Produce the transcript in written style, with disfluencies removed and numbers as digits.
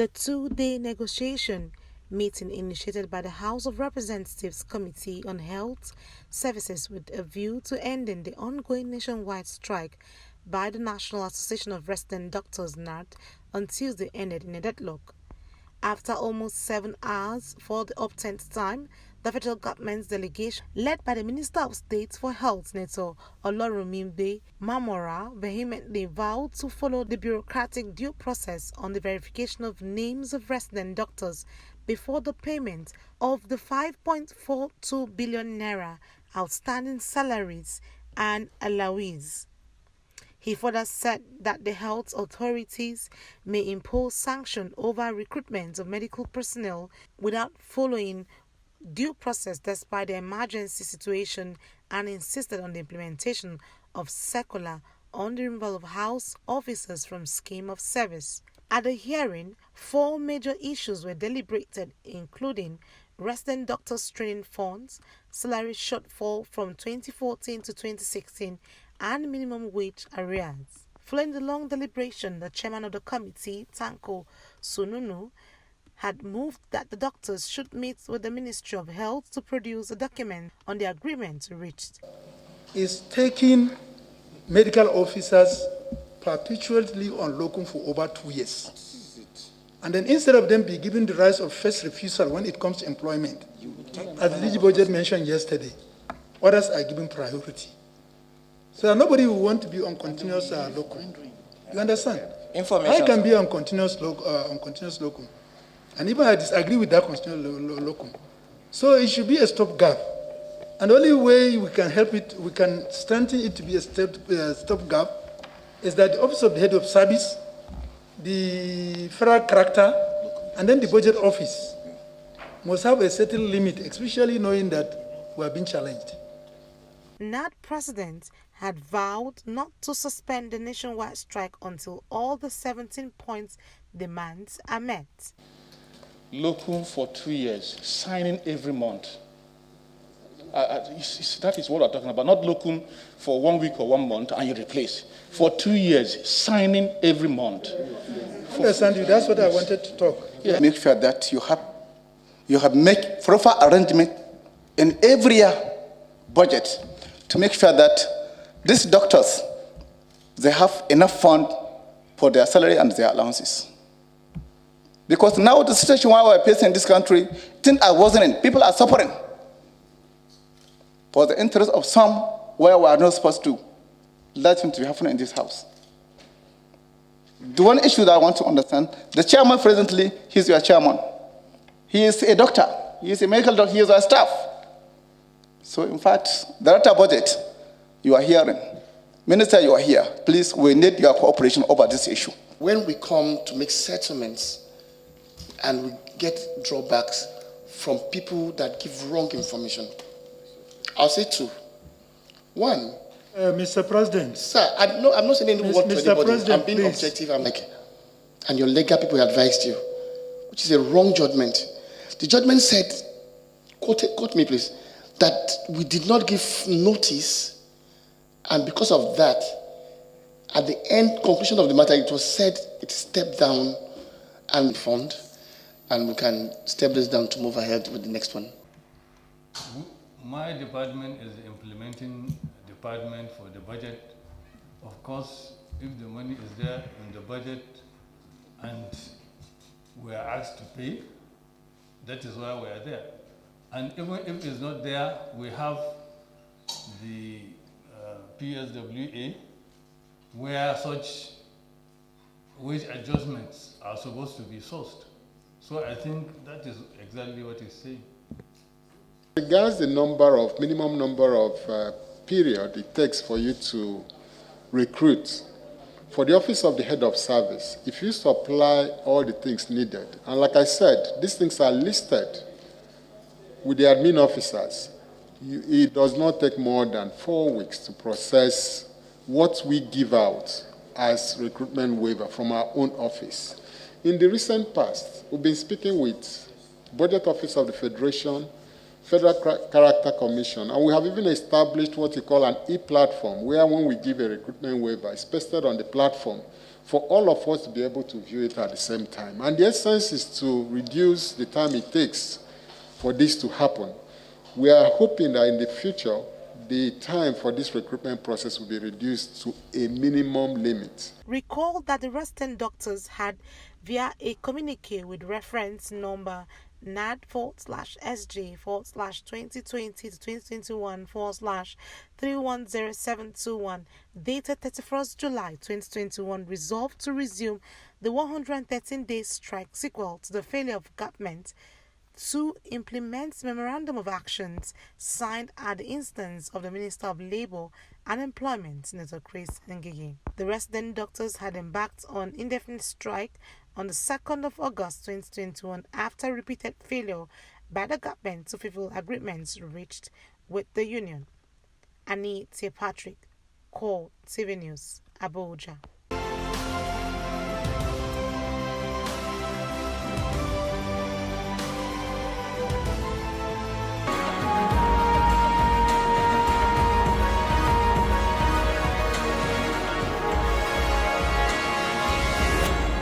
The two-day negotiation meeting initiated by the House of Representatives Committee on Health Services with a view to ending the ongoing nationwide strike by the National Association of Resident Doctors (NARD) on Tuesday ended in a deadlock. After almost 7 hours for the up-10th time, the federal government's delegation, led by the Minister of State for Health, Senator Olorunmimbe Mamora, vehemently vowed to follow the bureaucratic due process on the verification of names of resident doctors before the payment of the 5.42 billion naira outstanding salaries and allowances. He further said that the health authorities may impose sanctions over recruitment of medical personnel without following due process despite the emergency situation, and insisted on the implementation of circular on the removal of house officers from scheme of service. At the hearing, 4 major issues were deliberated, including resident doctors training funds, salary shortfall from 2014 to 2016, and minimum wage arrears. Following the long deliberation, the chairman of the committee, Tanko Sununu, had moved that the doctors should meet with the Ministry of Health to produce a document on the agreement reached. Is taking medical officers perpetually on locum for over 2 years. And then instead of them be given the rights of first refusal when it comes to employment, as the DG Budget mentioned yesterday, others are given priority. So that nobody will want to be on continuous locum. You understand? Information. I can be on continuous locum. And even I disagree with that continuous locum. So it should be a stopgap. And the only way we can help it, we can strengthen it to be a stopgap, is that the Office of the Head of Service, the federal character, and then the Budget Office must have a certain limit, especially knowing that we are being challenged. NAD president had vowed not to suspend the nationwide strike until all the 17 points demands are met. Locum for 2 years, signing every month. That is what we're talking about. Not locum for 1 week or 1 month and you replace. For 2 years, signing every month. I understand you. That's what I wanted to talk. Yeah. Make sure that you have make proper arrangement in every year budget to make sure that these doctors, they have enough fund for their salary and their allowances. Because now the situation why we're facing in this country, things are worsening. People are suffering for the interest of some where we are not supposed to let him to be happening in this house. The one issue that I want to understand, the chairman presently, he's your chairman. He is a doctor. He is a medical doctor. He is our staff. So in fact, the data budget you are hearing, Minister, you are here. Please, we need your cooperation over this issue. When we come to make settlements and we get drawbacks from people that give wrong information, I'll say 2. 1, Mr. President. Sir, I'm not saying any word to anybody. President, I'm being please. objective. I'm like, and your legal people advised you, which is a wrong judgment. The judgment said, quote me please, that we did not give notice, and because of that, at the end conclusion of the matter, it was said it stepped down and fund, and we can step this down to move ahead with the next one. My department is the implementing department for the budget. Of course, if the money is there in the budget and we are asked to pay, that is why we are there. And even if it's not there, we have the PSWA, where such wage adjustments are supposed to be sourced. So I think that is exactly what he's saying. Regards the minimum number of period it takes for you to recruit, for the Office of the Head of Service, if you supply all the things needed, and like I said, these things are listed with the admin officers, it does not take more than 4 weeks to process what we give out as recruitment waiver from our own office. In the recent past, we've been speaking with Budget Office of the Federation, Federal Character Commission, and we have even established what we call an e-platform, where when we give a recruitment waiver, it's pasted on the platform for all of us to be able to view it at the same time. And the essence is to reduce the time it takes for this to happen. We are hoping that in the future, the time for this recruitment process will be reduced to a minimum limit. Recall that the resident doctors had, via a communique with reference number NAD/SG/2020 to 2021/310721, dated 31st July 2021, resolved to resume the 113-day strike sequel to the failure of government to implement memorandum of actions signed at the instance of the Minister of Labour and Employment, Senator Chris Ngige. The resident doctors had embarked on indefinite strike on the 2nd of August 2021 after repeated failure by the government to fulfill agreements reached with the union. Annie T. Patrick, Core TV News, Abuja.